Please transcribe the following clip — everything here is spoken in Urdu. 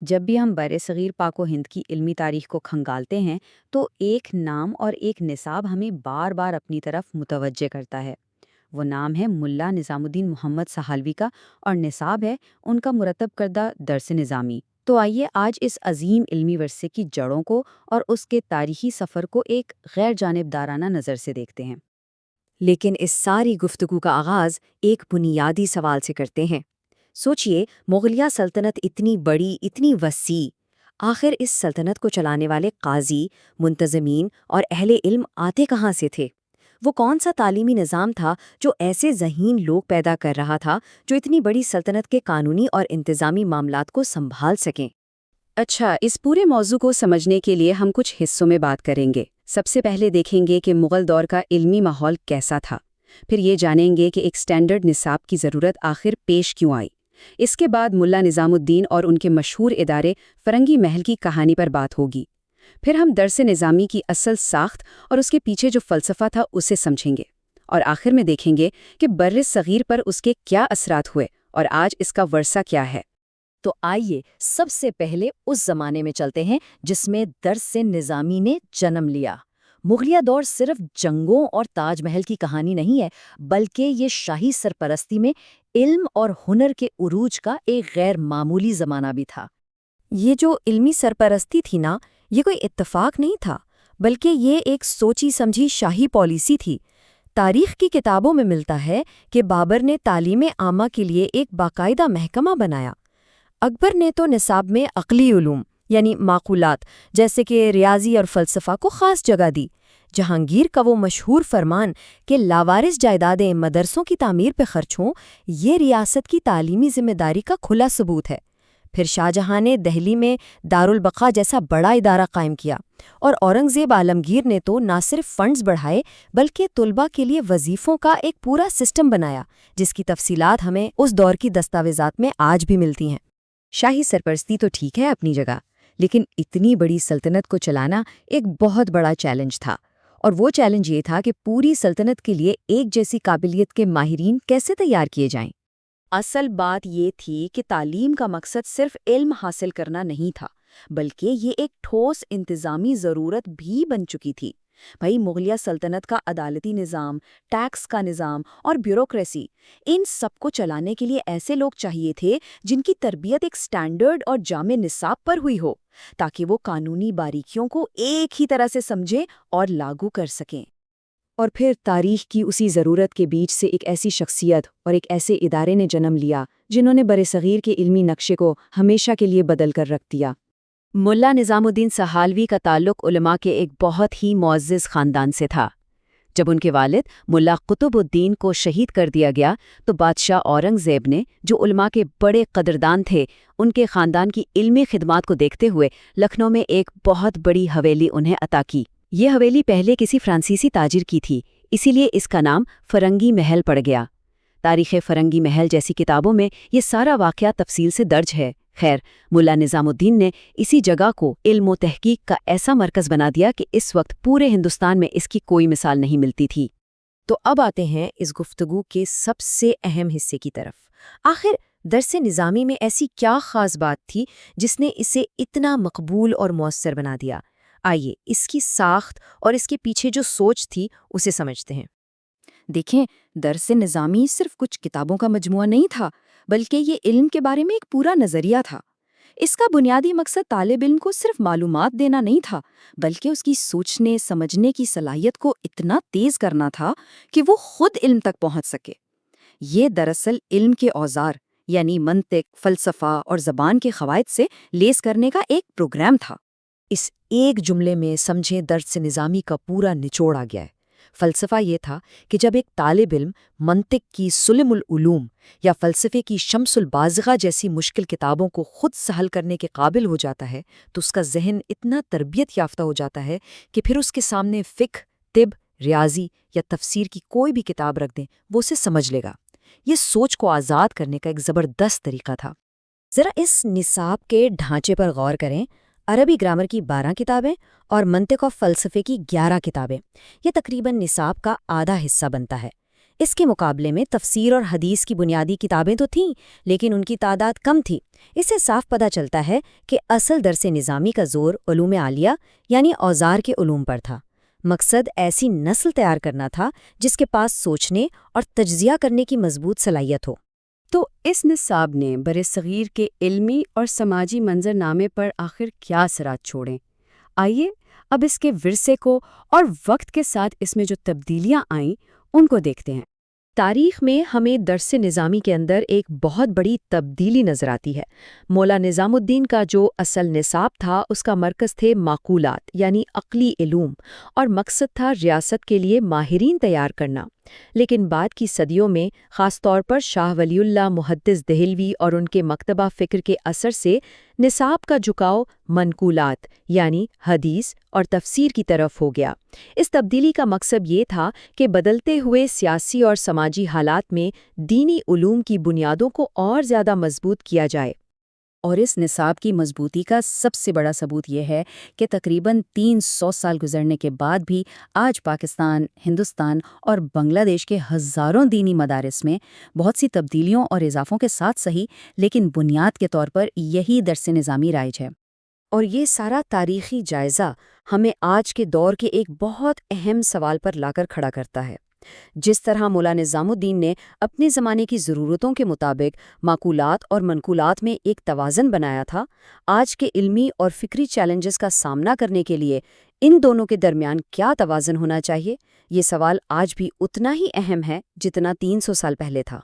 جب بھی ہم برصغیر پاک و ہند کی علمی تاریخ کو کھنگالتے ہیں تو ایک نام اور ایک نصاب ہمیں بار بار اپنی طرف متوجہ کرتا ہے۔ وہ نام ہے ملا نظام الدین محمد سہالوی کا، اور نصاب ہے ان کا مرتب کردہ درس نظامی۔ تو آئیے آج اس عظیم علمی ورثے کی جڑوں کو اور اس کے تاریخی سفر کو ایک غیر جانبدارانہ نظر سے دیکھتے ہیں۔ لیکن اس ساری گفتگو کا آغاز ایک بنیادی سوال سے کرتے ہیں۔ سوچئے، مغلیہ سلطنت اتنی بڑی، اتنی وسیع، آخر اس سلطنت کو چلانے والے قاضی، منتظمین اور اہل علم آتے کہاں سے تھے؟ وہ کون سا تعلیمی نظام تھا جو ایسے ذہین لوگ پیدا کر رہا تھا جو اتنی بڑی سلطنت کے قانونی اور انتظامی معاملات کو سنبھال سکیں؟ اچھا، اس پورے موضوع کو سمجھنے کے لیے ہم کچھ حصوں میں بات کریں گے۔ سب سے پہلے دیکھیں گے کہ مغل دور کا علمی ماحول کیسا تھا، پھر یہ جانیں گے کہ ایک سٹینڈرڈ نصاب کی ضرورت آخر پیش کیوں آئی۔ اس کے بعد ملا نظام الدین اور ان کے مشہور ادارے فرنگی محل کی کہانی پر بات ہوگی۔ پھر ہم درس نظامی کی اصل ساخت اور اس کے پیچھے جو فلسفہ تھا اسے سمجھیں گے، اور آخر میں دیکھیں گے کہ بر صغیر پر اس کے کیا اثرات ہوئے اور آج اس کا ورثہ کیا ہے۔ تو آئیے سب سے پہلے اس زمانے میں چلتے ہیں جس میں درس نظامی نے جنم لیا۔ مغلیہ دور صرف جنگوں اور تاج محل کی کہانی نہیں ہے، بلکہ یہ شاہی سرپرستی میں علم اور ہنر کے عروج کا ایک غیر معمولی زمانہ بھی تھا۔ یہ جو علمی سرپرستی تھی نا، یہ کوئی اتفاق نہیں تھا، بلکہ یہ ایک سوچی سمجھی شاہی پالیسی تھی۔ تاریخ کی کتابوں میں ملتا ہے کہ بابر نے تعلیم عامہ کے لیے ایک باقاعدہ محکمہ بنایا۔ اکبر نے تو نصاب میں عقلی علوم یعنی معقولات جیسے کہ ریاضی اور فلسفہ کو خاص جگہ دی۔ جہانگیر کا وہ مشہور فرمان کہ لاوارث جائیدادیں مدرسوں کی تعمیر پہ خرچ ہوں، یہ ریاست کی تعلیمی ذمہ داری کا کھلا ثبوت ہے۔ پھر شاہ جہاں نے دہلی میں دارالبقا جیسا بڑا ادارہ قائم کیا، اور اورنگزیب عالمگیر نے تو نہ صرف فنڈز بڑھائے بلکہ طلباء کے لیے وظیفوں کا ایک پورا سسٹم بنایا، جس کی تفصیلات ہمیں اس دور کی دستاویزات میں آج بھی ملتی ہیں۔ شاہی سرپرستی تو ٹھیک ہے اپنی جگہ، لیکن اتنی بڑی سلطنت کو چلانا ایک بہت بڑا چیلنج تھا، اور وہ چیلنج یہ تھا کہ پوری سلطنت کے لیے ایک جیسی قابلیت کے ماہرین کیسے تیار کیے جائیں۔ اصل بات یہ تھی کہ تعلیم کا مقصد صرف علم حاصل کرنا نہیں تھا، بلکہ یہ ایک ٹھوس انتظامی ضرورت بھی بن چکی تھی۔ بھائی، مغلیہ سلطنت کا عدالتی نظام، ٹیکس کا نظام اور بیوروکریسی، ان سب کو چلانے کے لیے ایسے لوگ چاہیے تھے جن کی تربیت ایک سٹینڈرڈ اور جامع نصاب پر ہوئی ہو، تاکہ وہ قانونی باریکیوں کو ایک ہی طرح سے سمجھیں اور لاگو کر سکیں۔ اور پھر تاریخ کی اسی ضرورت کے بیچ سے ایک ایسی شخصیت اور ایک ایسے ادارے نے جنم لیا جنہوں نے برصغیر کے علمی نقشے کو ہمیشہ کے لیے بدل کر رکھ دیا۔ ملا نظام الدین سہالوی کا تعلق علماء کے ایک بہت ہی معزز خاندان سے تھا۔ جب ان کے والد ملا قطب الدین کو شہید کر دیا گیا تو بادشاہ اورنگزیب نے، جو علماء کے بڑے قدردان تھے، ان کے خاندان کی علمی خدمات کو دیکھتے ہوئے لکھنؤ میں ایک بہت بڑی حویلی انہیں عطا کی۔ یہ حویلی پہلے کسی فرانسیسی تاجر کی تھی، اسی لیے اس کا نام فرنگی محل پڑ گیا۔ تاریخ فرنگی محل جیسی کتابوں میں یہ سارا واقعہ تفصیل سے درج ہے۔ خیر، ملا نظام الدین نے اسی جگہ کو علم و تحقیق کا ایسا مرکز بنا دیا کہ اس وقت پورے ہندوستان میں اس کی کوئی مثال نہیں ملتی تھی۔ تو اب آتے ہیں اس گفتگو کے سب سے اہم حصے کی طرف۔ آخر درس نظامی میں ایسی کیا خاص بات تھی جس نے اسے اتنا مقبول اور مؤثر بنا دیا؟ آئیے اس کی ساخت اور اس کے پیچھے جو سوچ تھی اسے سمجھتے ہیں۔ دیکھیں، درس نظامی صرف کچھ کتابوں کا مجموعہ نہیں تھا، بلکہ یہ علم کے بارے میں ایک پورا نظریہ تھا۔ اس کا بنیادی مقصد طالب علم کو صرف معلومات دینا نہیں تھا، بلکہ اس کی سوچنے سمجھنے کی صلاحیت کو اتنا تیز کرنا تھا کہ وہ خود علم تک پہنچ سکے۔ یہ دراصل علم کے اوزار یعنی منطق، فلسفہ اور زبان کے قواعد سے لیس کرنے کا ایک پروگرام تھا۔ اس ایک جملے میں سمجھیں درس نظامی کا پورا نچوڑ آ گیا ہے۔ فلسفہ یہ تھا کہ جب ایک طالب علم منطق کی سلم العلوم یا فلسفے کی شمس البازغہ جیسی مشکل کتابوں کو خود سہل کرنے کے قابل ہو جاتا ہے تو اس کا ذہن اتنا تربیت یافتہ ہو جاتا ہے کہ پھر اس کے سامنے فقہ، طب، ریاضی یا تفسیر کی کوئی بھی کتاب رکھ دیں وہ اسے سمجھ لے گا۔ یہ سوچ کو آزاد کرنے کا ایک زبردست طریقہ تھا۔ ذرا اس نصاب کے ڈھانچے پر غور کریں۔ عربی گرامر کی 12 کتابیں اور منطق و فلسفے کی 11 کتابیں، یہ تقریباً نصاب کا آدھا حصہ بنتا ہے۔ اس کے مقابلے میں تفسیر اور حدیث کی بنیادی کتابیں تو تھیں، لیکن ان کی تعداد کم تھی۔ اس سے صاف پتہ چلتا ہے کہ اصل درس نظامی کا زور علوم عالیہ یعنی اوزار کے علوم پر تھا۔ مقصد ایسی نسل تیار کرنا تھا جس کے پاس سوچنے اور تجزیہ کرنے کی مضبوط صلاحیت ہو۔ تو اس نصاب نے برصغیر کے علمی اور سماجی منظرنامے پر آخر کیا اثرات چھوڑیں؟ آئیے اب اس کے ورثے کو اور وقت کے ساتھ اس میں جو تبدیلیاں آئیں ان کو دیکھتے ہیں۔ تاریخ میں ہمیں درس نظامی کے اندر ایک بہت بڑی تبدیلی نظر آتی ہے۔ مولا نظام الدین کا جو اصل نصاب تھا اس کا مرکز تھے معقولات یعنی عقلی علوم، اور مقصد تھا ریاست کے لیے ماہرین تیار کرنا۔ لیکن بعد کی صدیوں میں خاص طور پر شاہ ولی اللہ محدث دہلوی اور ان کے مکتبہ فکر کے اثر سے نصاب کا جھکاؤ منقولات یعنی حدیث اور تفسیر کی طرف ہو گیا۔ اس تبدیلی کا مقصد یہ تھا کہ بدلتے ہوئے سیاسی اور سماجی حالات میں دینی علوم کی بنیادوں کو اور زیادہ مضبوط کیا جائے۔ اور اس نصاب کی مضبوطی کا سب سے بڑا ثبوت یہ ہے کہ تقریباً 300 سال گزرنے کے بعد بھی آج پاکستان، ہندوستان اور بنگلہ دیش کے ہزاروں دینی مدارس میں بہت سی تبدیلیوں اور اضافوں کے ساتھ صحیح لیکن بنیاد کے طور پر یہی درس نظامی رائج ہے۔ اور یہ سارا تاریخی جائزہ ہمیں آج کے دور کے ایک بہت اہم سوال پر لا کر کھڑا کرتا ہے۔ جس طرح مولا نظام الدین نے اپنے زمانے کی ضرورتوں کے مطابق معقولات اور منقولات میں ایک توازن بنایا تھا، آج کے علمی اور فکری چیلنجز کا سامنا کرنے کے لیے ان دونوں کے درمیان کیا توازن ہونا چاہیے، یہ سوال آج بھی اتنا ہی اہم ہے جتنا 300 سال پہلے تھا۔